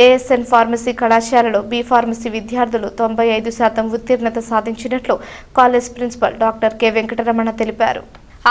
ASN pharmacy కళాశాలలో B pharmacy విద్యార్థులు 95% ఉత్తీర్ణత సాధించినట్లు college principal doctor K Venkataramana తెలిపారు.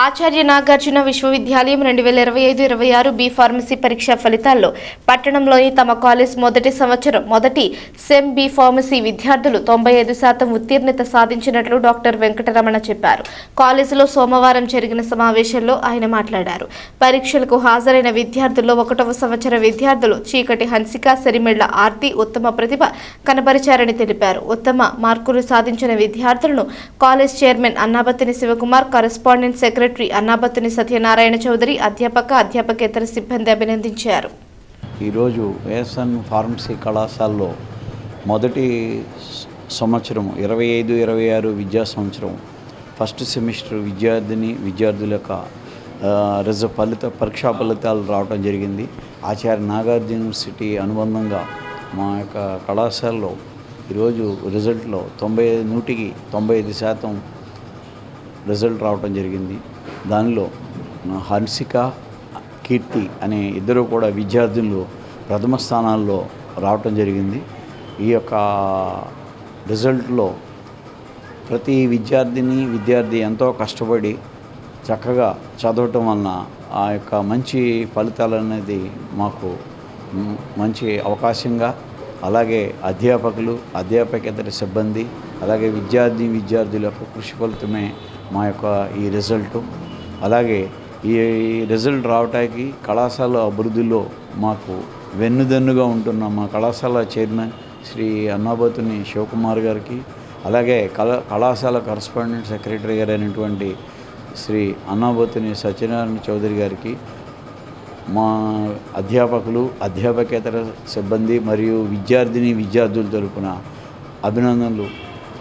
ఆచార్య నాగార్జున విశ్వవిద్యాలయం 2025-26 బి ఫార్మసీ పరీక్షా ఫలితాల్లో పట్టణంలోని తమ కాలేజ్ మొదటి సంవత్సరం మొదటి సెమ్ బి ఫార్మసీ విద్యార్థులు 95% ఉత్తీర్ణత సాధించినట్లు డాక్టర్ వెంకటరమణ చెప్పారు. కాలేజీలో సోమవారం జరిగిన సమావేశంలో ఆయన మాట్లాడారు. పరీక్షలకు హాజరైన విద్యార్థుల్లో 1వ సంవత్సర విద్యార్థులు చీకటి హన్సిక, సిరిమెళ్ల ఆర్తి ఉత్తమ ప్రతిభ కనబరిచారని తెలిపారు. ఉత్తమ మార్కులు సాధించిన విద్యార్థులను college chairman Annabathini Sivakumar, correspondent secretary Annabathini Satyanarayana Chowdary, అధ్యాపకేతర సిబ్బంది అభినందించారు. ఈరోజు ఏఎస్ఎన్ ఫార్మసీ కళాశాలలో మొదటి సంవత్సరం 25-26 విద్యా సంవత్సరం ఫస్ట్ సెమిస్టర్ విద్యార్థుల యొక్క పరీక్షా ఫలితాలు రావడం జరిగింది. ఆచార్య నాగార్జున యూనివర్సిటీ అనుబంధంగా మా యొక్క కళాశాలలో ఈరోజు రిజల్ట్లో 95% రిజల్ట్ రావడం జరిగింది. దానిలో హన్సిక, కీర్తి అనే ఇద్దరు కూడా విద్యార్థులు ప్రథమ స్థానాల్లో రావటం జరిగింది. ఈ యొక్క రిజల్ట్లో ప్రతి విద్యార్థి ఎంతో కష్టపడి చక్కగా చదవటం వలన ఆ యొక్క మంచి ఫలితాలు అనేది మాకు మంచి అవకాశంగా, అలాగే అధ్యాపకులు, అధ్యాపకేతర సిబ్బంది, అలాగే విద్యార్థుల యొక్క కృషి ఫలితమే మా యొక్క ఈ రిజల్టు. అలాగే ఈ రిజల్ట్ రావటానికి కళాశాల అభివృద్ధిలో మాకు వెన్నుదన్నుగా ఉంటున్న మా కళాశాల చైర్మన్ శ్రీ అన్నాబత్తిని శివకుమార్ గారికి, అలాగే కళాశాల కరెస్పాండెంట్ సెక్రటరీ గారు అయినటువంటి శ్రీ అన్నాబత్తిని సత్యనారాయణ చౌదరి గారికి, మా అధ్యాపకులు, అధ్యాపకేతర సిబ్బంది మరియు విద్యార్థుల తరపున అభినందనలు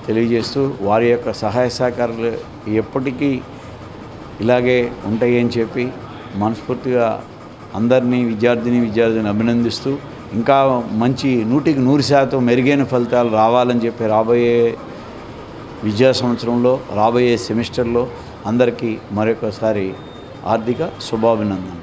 తెలియజేస్తూ వారి యొక్క సహాయ సహకారాలు ఎప్పటికీ ఇలాగే ఉంటాయని చెప్పి మనస్ఫూర్తిగా అందరినీ విద్యార్థిని అభినందిస్తూ ఇంకా మంచి 100% మెరుగైన ఫలితాలు రావాలని చెప్పి రాబోయే విద్యా సంవత్సరంలో రాబోయే సెమిస్టర్లో అందరికీ మరొకసారి ఆర్థిక శుభాభినందనలు.